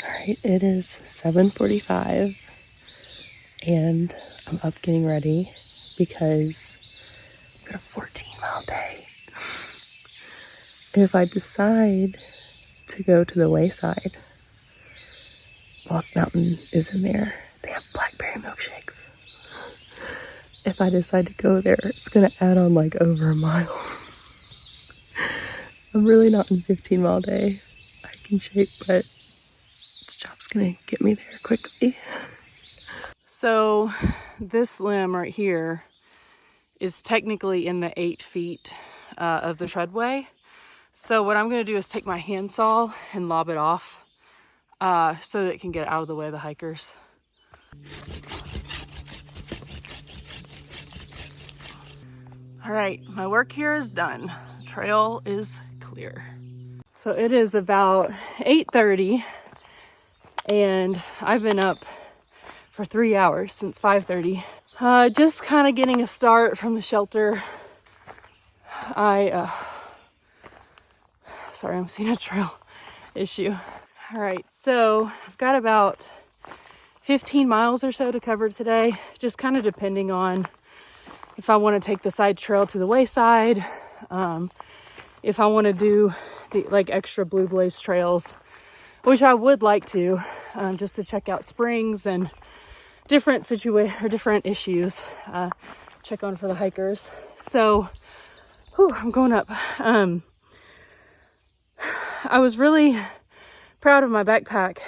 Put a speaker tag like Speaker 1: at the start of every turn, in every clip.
Speaker 1: All right, it is 7:45 and I'm up getting ready because I've got a 14-mile day. If I decide to go to the Wayside, Bluff Mountain is in there. They have blackberry milkshakes. If I decide to go there, it's gonna add on like over a mile. I'm really not in 15-mile day hiking shape, but this job's gonna get me there quickly. So this limb right here is technically in the 8 feet of the treadway. So what I'm gonna do is take my handsaw and lob it off so that it can get out of the way of the hikers. All right, my work here is done. The trail is clear. So it is about 8:30 and I've been up for 3 hours since 5:30. Just kind of getting a start from the shelter. Sorry, I'm seeing a trail issue. All right, so I've got about 15 miles or so to cover today, just kind of depending on if I want to take the side trail to the Wayside, if I want to do the like extra Blue Blaze trails, which I would like to, just to check out springs and different issues, check on for the hikers. So, I'm going up. I was really proud of my backpack.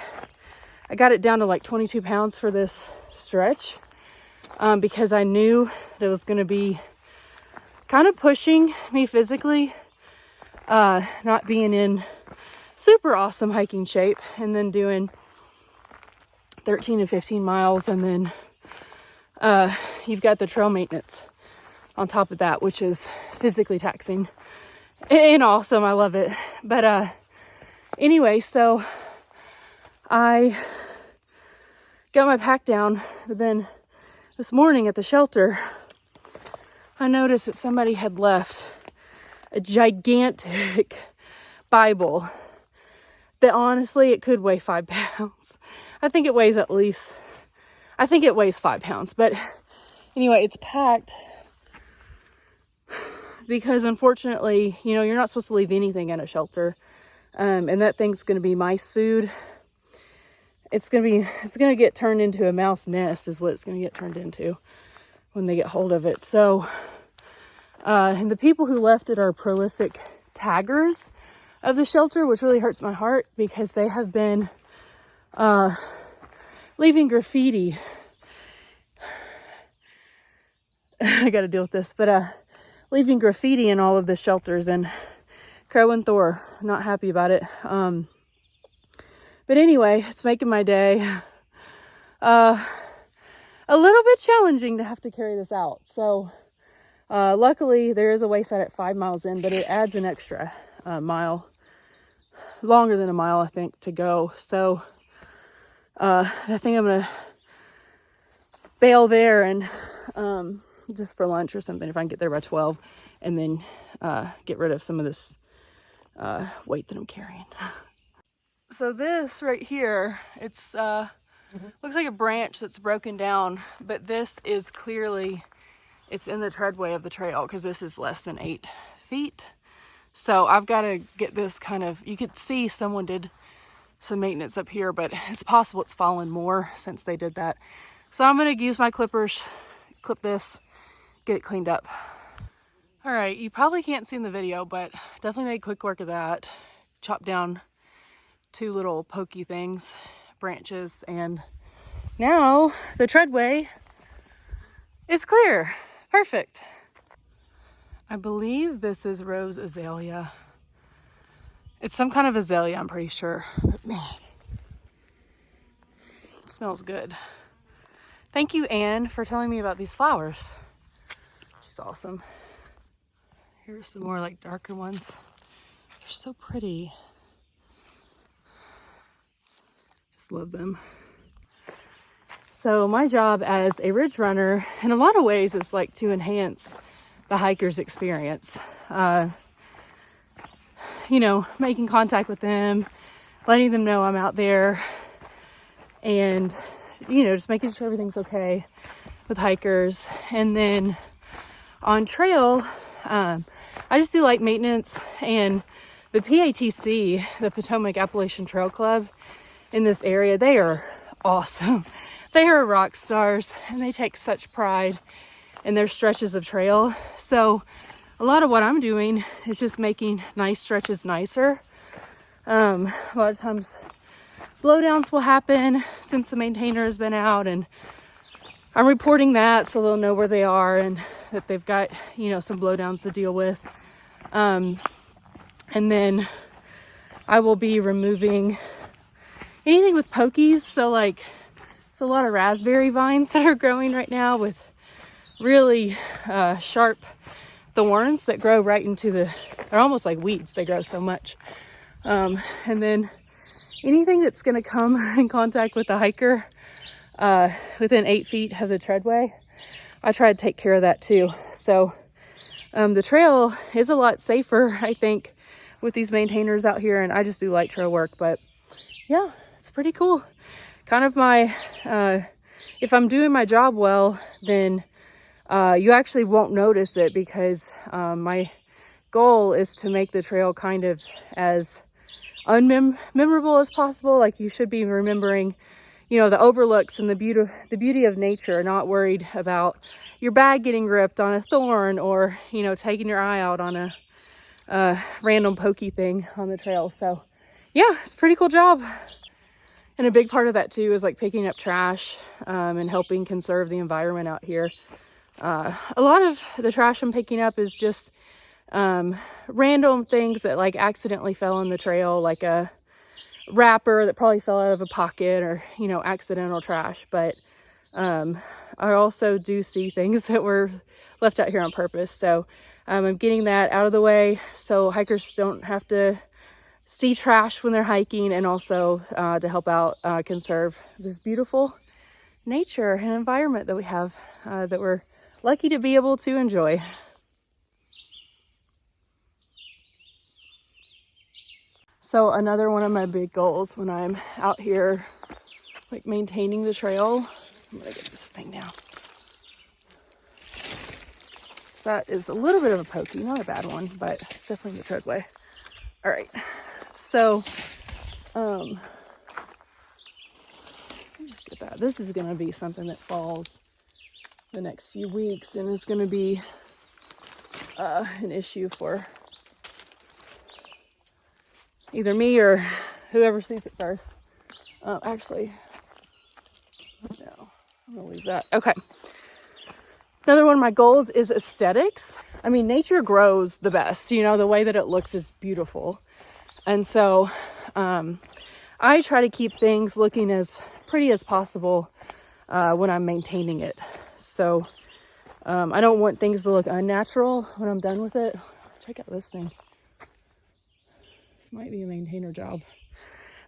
Speaker 1: I got it down to like 22 pounds for this stretch, because I knew that it was going to be kind of pushing me physically, not being in super awesome hiking shape, and then doing 13 to 15 miles, and then you've got the trail maintenance on top of that, which is physically taxing and awesome. I love it. But anyway, so I got my pack down, but then this morning at the shelter, I noticed that somebody had left a gigantic Bible that honestly, it could weigh 5 pounds. I think it weighs 5 pounds. But anyway, it's packed because unfortunately, you're not supposed to leave anything in a shelter. And that thing's going to be mice food. It's going to get turned into a mouse nest is what it's going to get turned into when they get hold of it. So, and the people who left it are prolific taggers of the shelter, which really hurts my heart because they have been leaving graffiti. I got to deal with this, but leaving graffiti in all of the shelters, and Crow and Thor not happy about it. But anyway, it's making my day a little bit challenging to have to carry this out. So luckily there is a Wayside at 5 miles in, but it adds an extra mile, longer than a mile I think, to go. So I think I'm gonna bail there and just for lunch or something if I can get there by 12, and then get rid of some of this weight that I'm carrying. So this right here, it's looks like a branch that's broken down, but this is clearly, it's in the treadway of the trail because this is less than 8 feet. So I've got to get this kind of, you could see someone did some maintenance up here, but it's possible it's fallen more since they did that. So I'm going to use my clippers, clip this, get it cleaned up. All right, you probably can't see in the video, but definitely made quick work of that. Chopped down 2 little pokey things, branches, and now the treadway is clear. Perfect. I believe this is rose azalea. It's some kind of azalea, I'm pretty sure. But man, it smells good. Thank you, Anne, for telling me about these flowers. She's awesome. Here's some more like darker ones. They're so pretty. Just love them. So my job as a ridge runner, in a lot of ways, is like to enhance the hiker's experience. Making contact with them, letting them know I'm out there, and, you know, just making sure everything's okay with hikers. And then on trail, I just do light maintenance, and the PATC, the Potomac Appalachian Trail Club in this area, they are awesome. They are rock stars, and they take such pride in their stretches of trail. So a lot of what I'm doing is just making nice stretches nicer. A lot of times blowdowns will happen since the maintainer has been out, and I'm reporting that so they'll know where they are and that they've got, you know, some blowdowns to deal with. And then I will be removing anything with pokies. So like, it's a lot of raspberry vines that are growing right now with really sharp thorns that grow right into they're almost like weeds. They grow so much. And then anything that's going to come in contact with the hiker within 8 feet of the treadway, I try to take care of that too. So the trail is a lot safer, I think, with these maintainers out here, and I just do light trail work. But yeah, it's pretty cool. Kind of my, if I'm doing my job well, then you actually won't notice it, because my goal is to make the trail kind of as unmemorable as possible. Like, you should be remembering, you know, the overlooks and the beauty of nature, not worried about your bag getting ripped on a thorn, or, you know, taking your eye out on a random pokey thing on the trail. So yeah, it's a pretty cool job. And a big part of that too is like picking up trash and helping conserve the environment out here. A lot of the trash I'm picking up is just random things that like accidentally fell in the trail, like a wrapper that probably fell out of a pocket, or, you know, accidental trash. But I also do see things that were left out here on purpose. So I'm getting that out of the way so hikers don't have to see trash when they're hiking, and also to help out conserve this beautiful nature and environment that we have, that we're lucky to be able to enjoy. So another one of my big goals when I'm out here, like maintaining the trail, I'm gonna get this thing down. That is a little bit of a pokey, not a bad one, but it's definitely in the treadway. All right, so let me just get that. This is gonna be something that falls the next few weeks, and is gonna be an issue for either me or whoever sees it first. Actually, no, I'm gonna leave that. Okay. Another one of my goals is aesthetics. I mean, nature grows the best, you know, the way that it looks is beautiful. And so I try to keep things looking as pretty as possible when I'm maintaining it. So I don't want things to look unnatural when I'm done with it. Check out this thing. This might be a maintainer job.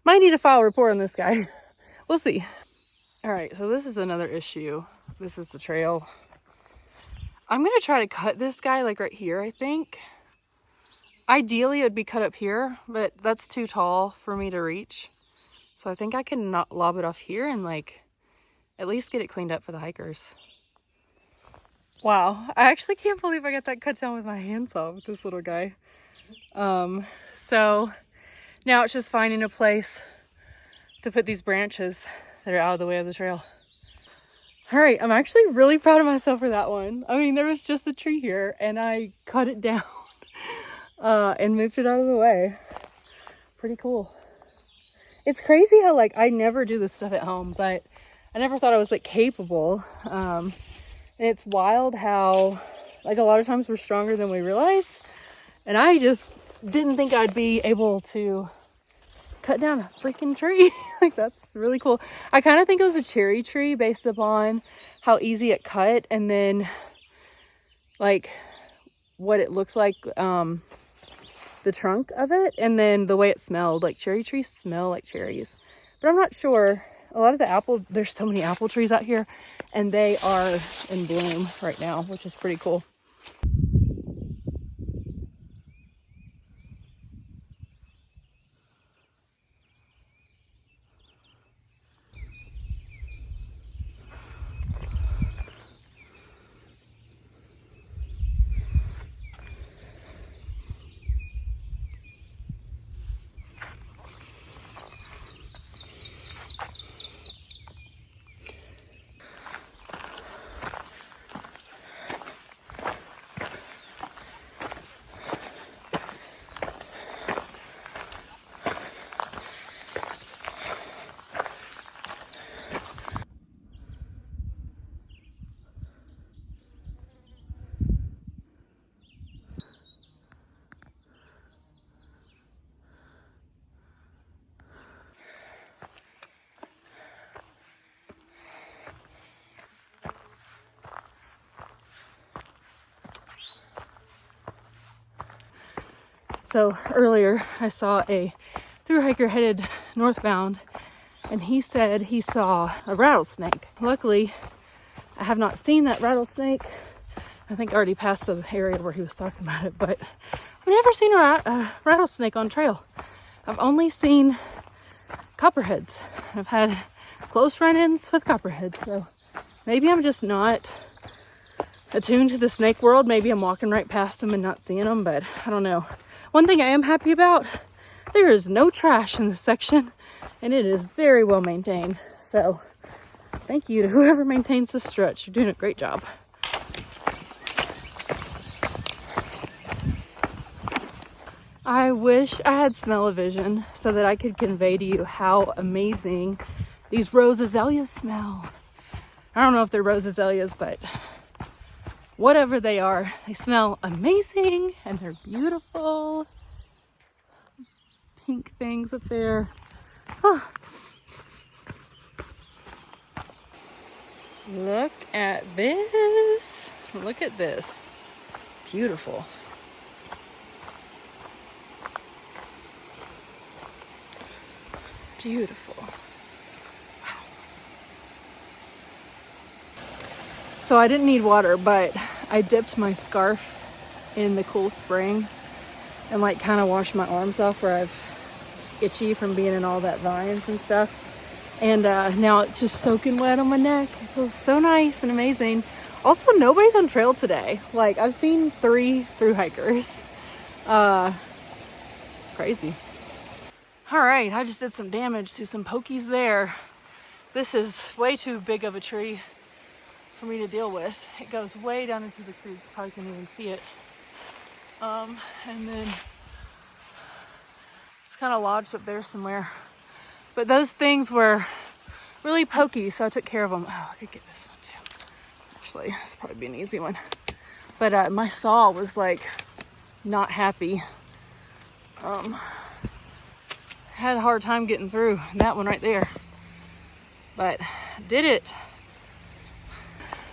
Speaker 1: Might need to file a report on this guy. We'll see. All right, so this is another issue. This is the trail. I'm gonna try to cut this guy like right here, I think. Ideally it would be cut up here, but that's too tall for me to reach. So I think I can not lob it off here and like at least get it cleaned up for the hikers. Wow, I actually can't believe I got that cut down with my handsaw with this little guy. So now it's just finding a place to put these branches that are out of the way of the trail. All right, I'm actually really proud of myself for that one. I mean, there was just a tree here and I cut it down and moved it out of the way. Pretty cool. It's crazy how like I never do this stuff at home, but I never thought I was like capable. And it's wild how like a lot of times we're stronger than we realize. And I just didn't think I'd be able to cut down a freaking tree. Like, that's really cool. I kind of think it was a cherry tree based upon how easy it cut, and then like what it looked like, the trunk of it, and then the way it smelled. Like, cherry trees smell like cherries, but I'm not sure. A lot of the there's so many apple trees out here, and they are in bloom right now, which is pretty cool. So earlier I saw a thru hiker headed northbound, and he said he saw a rattlesnake. Luckily, I have not seen that rattlesnake. I think I already passed the area where he was talking about it, but I've never seen a rattlesnake on trail. I've only seen copperheads. I've had close run-ins with copperheads, so maybe I'm just not attuned to the snake world. Maybe I'm walking right past them and not seeing them, but I don't know. One thing I am happy about, there is no trash in this section, and it is very well maintained. So thank you to whoever maintains this stretch. You're doing a great job. I wish I had smell-o-vision so that I could convey to you how amazing these rose azaleas smell. I don't know if they're rose azaleas, but whatever they are, they smell amazing and they're beautiful. These pink things up there. Oh. Look at this. Look at this. Beautiful. Beautiful. Wow. So I didn't need water, but I dipped my scarf in the cool spring and like kind of washed my arms off where I've just itchy from being in all that vines and stuff. And now it's just soaking wet on my neck. It feels so nice and amazing. Also, nobody's on trail today. Like, I've seen 3 thru hikers. Crazy. All right, I just did some damage to some pokies there. This is way too big of a tree for me to deal with. It goes way down into the creek. Probably can't even see it. And then it's kind of lodged up there somewhere. But those things were really pokey, so I took care of them. Oh, I could get this one too. Actually, this will probably be an easy one. But my saw was like not happy. Had a hard time getting through that one right there, but did it.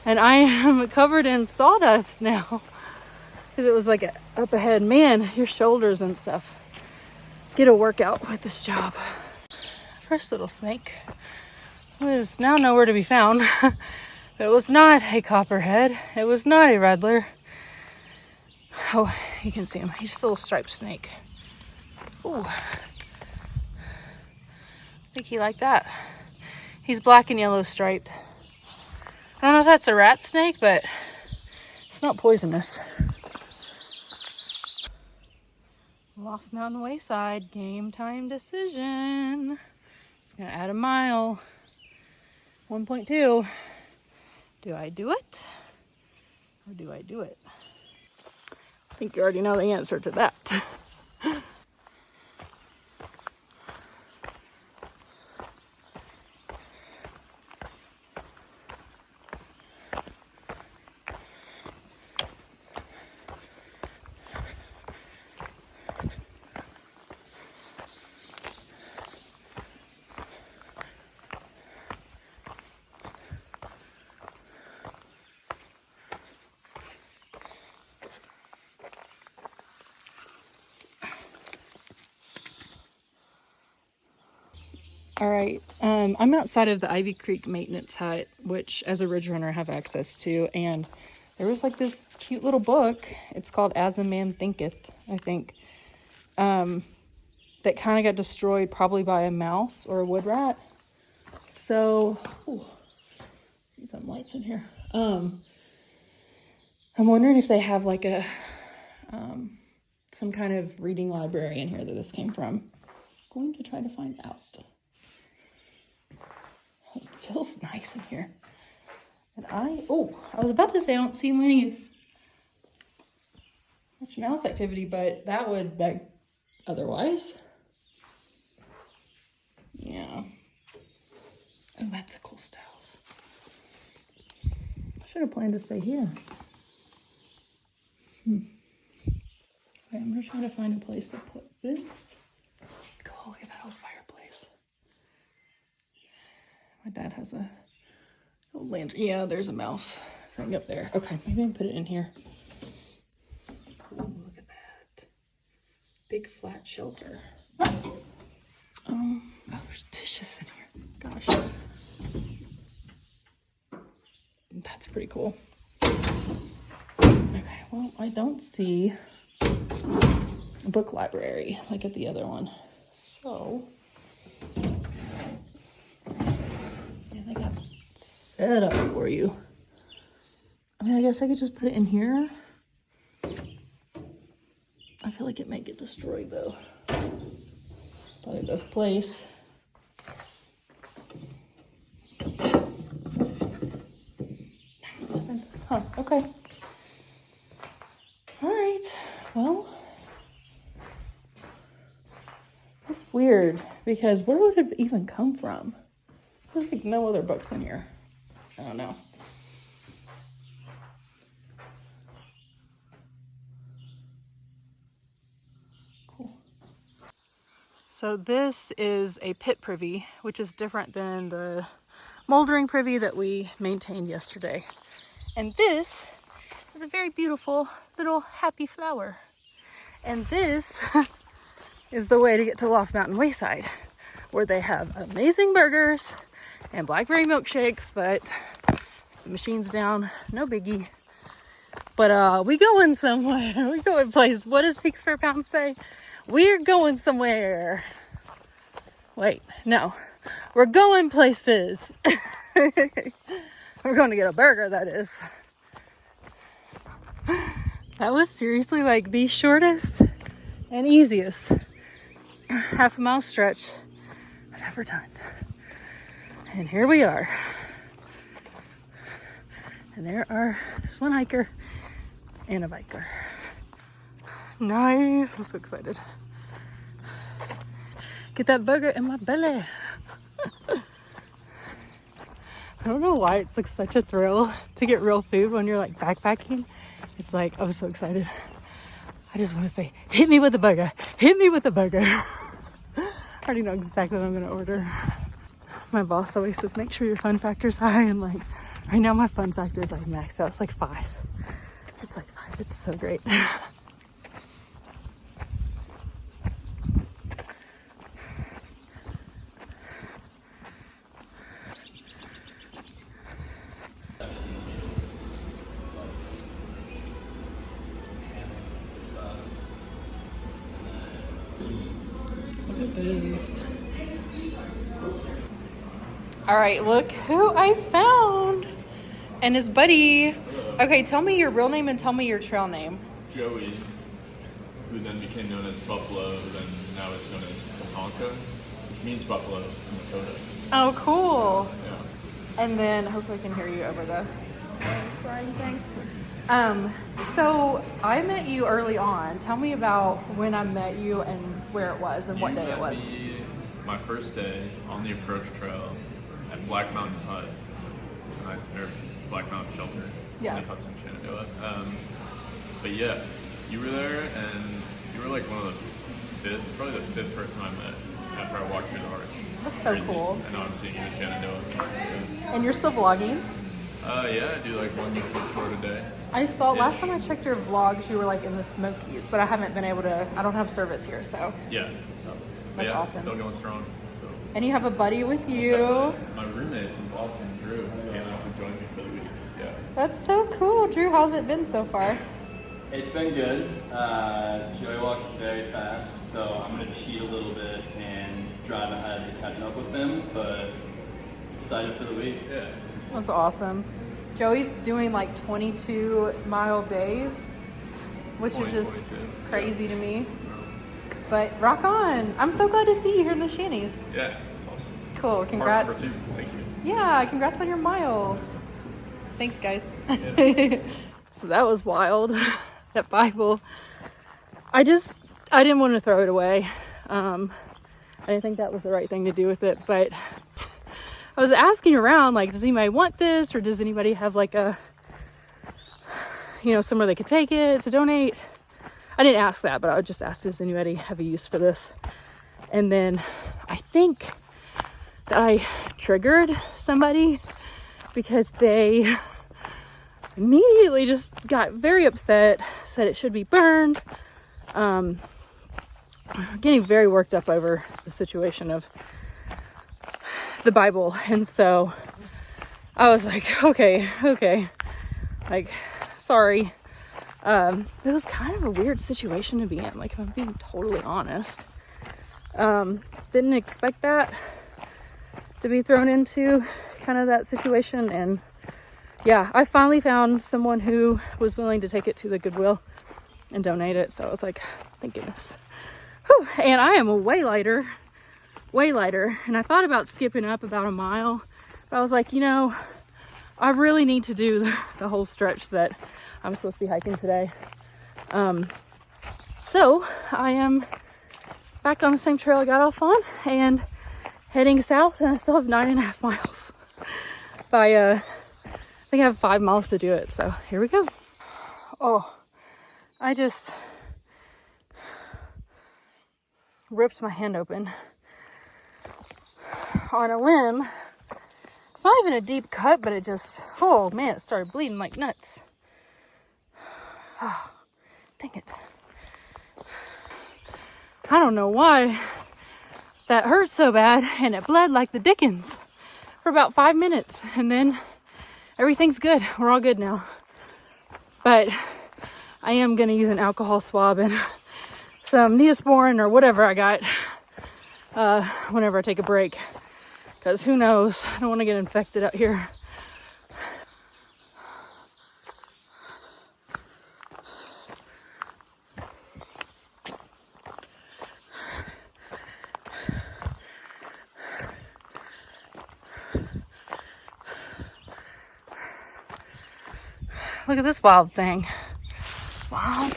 Speaker 1: And I am covered in sawdust now because it was like up ahead. Man, your shoulders and stuff get a workout with this job. First little snake was now nowhere to be found. It was not a copperhead. It was not a rattler. Oh, you can see him. He's just a little striped snake. Ooh. I think he liked that. He's black and yellow striped. I don't know if that's a rat snake, but it's not poisonous. Loft Mountain Wayside, game time decision. It's gonna add a mile. 1.2. Do I do it? Or do I do it? I think you already know the answer to that. All right, I'm outside of the Ivy Creek maintenance hut, which as a ridge runner I have access to, and there was like this cute little book. It's called As a Man Thinketh, I think, that kind of got destroyed probably by a mouse or a wood rat. So, ooh, need some lights in here. I'm wondering if they have like a some kind of reading library in here that this came from. I'm going to try to find out. It feels nice in here. And I was about to say I don't see much mouse activity, but that would beg otherwise. Yeah. Oh, that's a cool stuff. I should have planned to stay here. Okay, I'm gonna try to find a place to put this. Go look at that old fireplace. My dad has a old lantern. Yeah, there's a mouse thing up there. Okay, maybe I can put it in here. Ooh, look at that. big flat shelter. Oh, there's dishes in here. Gosh. That's pretty cool. Okay, well, I don't see a book library like at the other one. So, yeah, they got set up for you. I mean, I guess I could just put it in here. I feel like it might get destroyed though. Probably best place. Huh, okay. All right, well, that's weird because where would it even come from? There's like no other books in here. I don't know. Cool. So this is a pit privy, which is different than the moldering privy that we maintained yesterday. And this is a very beautiful little happy flower. And this is the way to get to Loft Mountain Wayside, where they have amazing burgers and blackberry milkshakes, but the machine's down, no biggie. But we going somewhere. We going place. What does Pigs per Pound say? We're going somewhere. Wait, no. We're going places. We're going to get a burger, that is. That was seriously like the shortest and easiest half-mile stretch I've ever done. And here we are. And there's one hiker and a biker. Nice. I'm so excited. Get that burger in my belly. I don't know why it's like such a thrill to get real food when you're like backpacking. It's like, I'm so excited. I just want to say, hit me with the burger. Hit me with the burger. I already know exactly what I'm going to order. My boss always says, make sure your fun factor's high. And like, right now my fun factor is like maxed out. It's like 5. It's like 5. It's so great. All right, look who I found and his buddy. Okay, tell me your real name and tell me your trail name.
Speaker 2: Joey, who then became known as Buffalo, then now it's known as Katonka, which means buffalo in Lakota.
Speaker 1: Oh, cool.
Speaker 2: Yeah.
Speaker 1: And then hopefully I can hear you over the frying thing. So I met you early on. Tell me about when I met you and where it was and what day it was.
Speaker 2: My first day on the approach trail at Black Mountain Hut, or Black Mountain Shelter,
Speaker 1: Yeah.
Speaker 2: in Hudson, Shenandoah. But yeah, you were there, and you were like probably the fifth person I met after I walked through the arch.
Speaker 1: That's so cool.
Speaker 2: And now I'm seeing you in Shenandoah. Yeah.
Speaker 1: And you're still vlogging?
Speaker 2: Yeah, I do like 1 YouTube short a day.
Speaker 1: I saw, last time I checked your vlogs, you were like in the Smokies, but I haven't been able to, I don't have service here, so.
Speaker 2: Yeah.
Speaker 1: That's
Speaker 2: yeah,
Speaker 1: awesome.
Speaker 2: Still going strong. So.
Speaker 1: And you have a buddy with you.
Speaker 2: My roommate from Boston, Drew, came out to join me for the week. Yeah.
Speaker 1: That's so cool. Drew, how's it been so far?
Speaker 3: It's been good. Joey walks very fast, so I'm going to cheat a little bit and drive ahead to catch up with him, but excited for the week.
Speaker 2: Yeah.
Speaker 1: That's awesome. Joey's doing like 22-mile days, which is just crazy to me. But rock on. I'm so glad to see you here in the Shanties.
Speaker 2: Yeah, that's awesome.
Speaker 1: Cool. Congrats.
Speaker 2: Thank you.
Speaker 1: Yeah, congrats on your miles. Thanks, guys.
Speaker 2: Yeah.
Speaker 1: So that was wild. That Bible. I didn't want to throw it away. I didn't think that was the right thing to do with it, but I was asking around, like, does anybody want this, or does anybody have like a, somewhere they could take it to donate? I didn't ask that, but I would just ask, does anybody have a use for this? And then I think that I triggered somebody because they immediately just got very upset, said it should be burned. getting very worked up over the situation of the Bible. And so I was like, okay, like, sorry. It was kind of a weird situation to be in, like, if I'm being totally honest. Didn't expect that to be thrown into kind of that situation. And yeah, I finally found someone who was willing to take it to the Goodwill and donate it. So I was like, thank goodness. Whew. And I am a way lighter. And I thought about skipping up about a mile, but I was like, you know, I really need to do the whole stretch that I'm supposed to be hiking today. So I am back on the same trail I got off on and heading south, and I still have 9.5 miles. I think I have 5 miles to do it, so here we go. Oh, I just ripped my hand open on a limb. It's not even a deep cut, but it just, oh man, it started bleeding like nuts. Oh, dang it. I don't know why that hurt so bad, and it bled like the dickens for about 5 minutes, and then everything's good. We're all good now. But I am going to use an alcohol swab and some Neosporin or whatever I got whenever I take a break. Because who knows? I don't want to get infected out here. Look at this wild thing. Wow.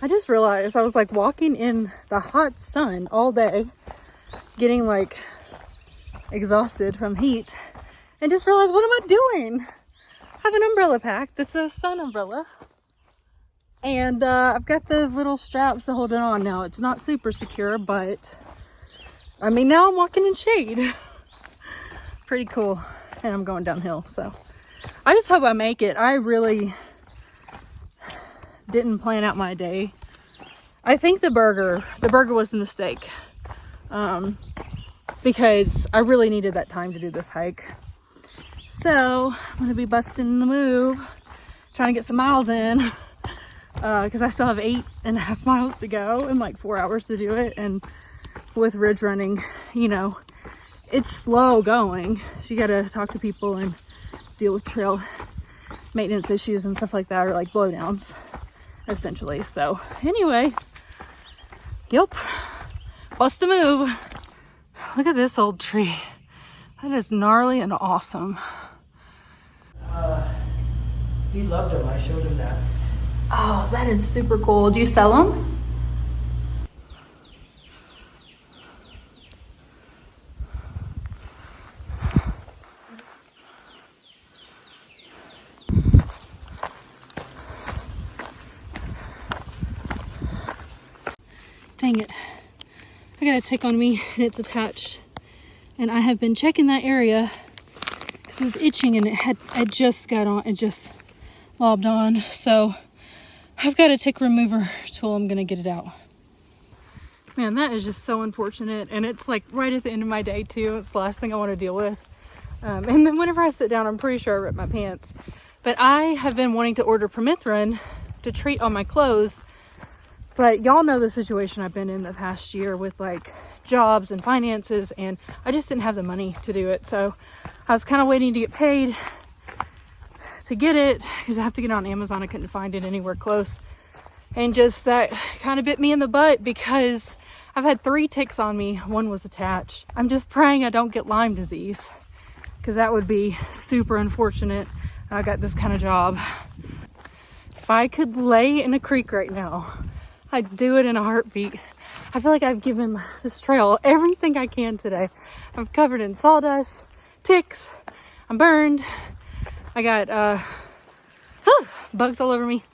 Speaker 1: I just realized I was like walking in the hot sun all day, getting like exhausted from heat, and just realized, what am I doing? I have an umbrella pack that's a sun umbrella, and I've got the little straps to hold it on now. It's not super secure, but I mean, now I'm walking in shade. Pretty cool. And I'm going downhill, so I just hope I make it. I really didn't plan out my day. I think the burger was a mistake, because I really needed that time to do this hike. So I'm gonna be busting the move, trying to get some miles in, because I still have 8.5 miles to go and like 4 hours to do it. And with ridge running, you know, it's slow going, so you gotta talk to people and deal with trail maintenance issues and stuff like that, or like blowdowns essentially. So anyway, yep, bust a move. Look at this old tree. That is gnarly and awesome.
Speaker 4: He loved them. I showed him that.
Speaker 1: Oh, that is super cool. Do you sell them? Dang it. I got a tick on me and it's attached. And I have been checking that area because it's itching, and it just got on, it just lobbed on. So I've got a tick remover tool. I'm gonna get it out. Man, that is just so unfortunate. And it's like right at the end of my day too. It's the last thing I want to deal with. And then whenever I sit down, I'm pretty sure I ripped my pants. But I have been wanting to order permethrin to treat all my clothes. But y'all know the situation I've been in the past year with like jobs and finances, and I just didn't have the money to do it. So I was kind of waiting to get paid to get it, because I have to get it on Amazon. I couldn't find it anywhere close. And just that kind of bit me in the butt, because I've had 3 ticks on me. 1 was attached. I'm just praying I don't get Lyme disease, because that would be super unfortunate. I got this kind of job. If I could lay in a creek right now, I'd do it in a heartbeat. I feel like I've given this trail everything I can today. I'm covered in sawdust, ticks, I'm burned. I got bugs all over me.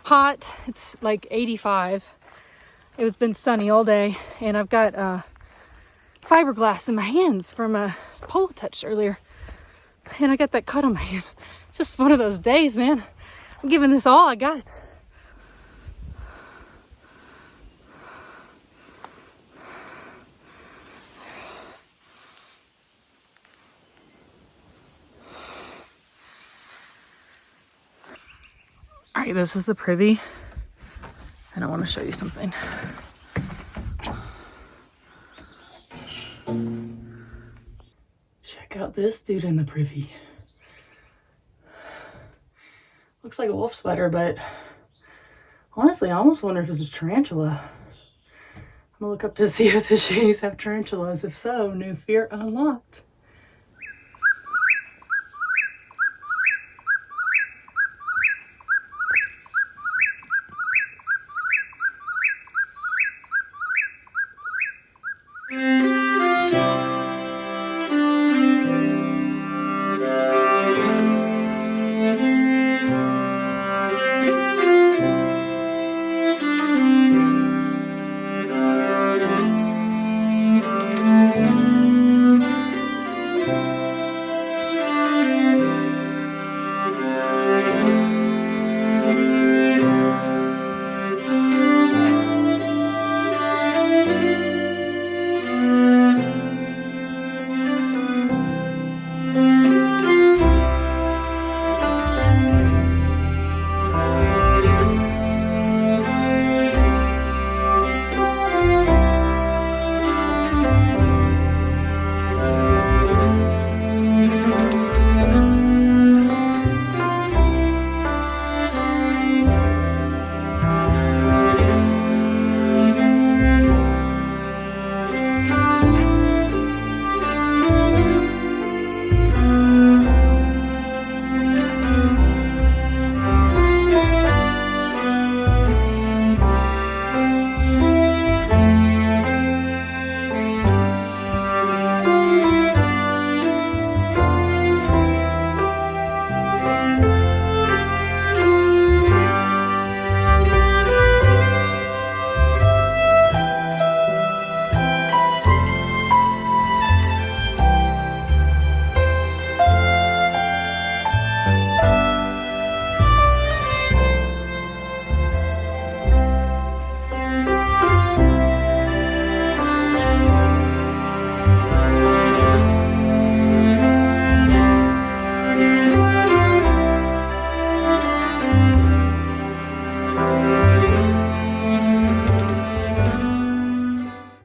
Speaker 1: hot. It's like 85. It was been sunny all day, and I've got fiberglass in my hands from a pole I touched earlier, and I got that cut on my hand. Just one of those days, man. I'm giving this all I got. All right, this is the privy, and I want to show you something. Check out this dude in the privy. Looks like a wolf spider, but honestly, I almost wonder if it's a tarantula. I'm gonna look up to see if the shadies have tarantulas. If so, new fear unlocked.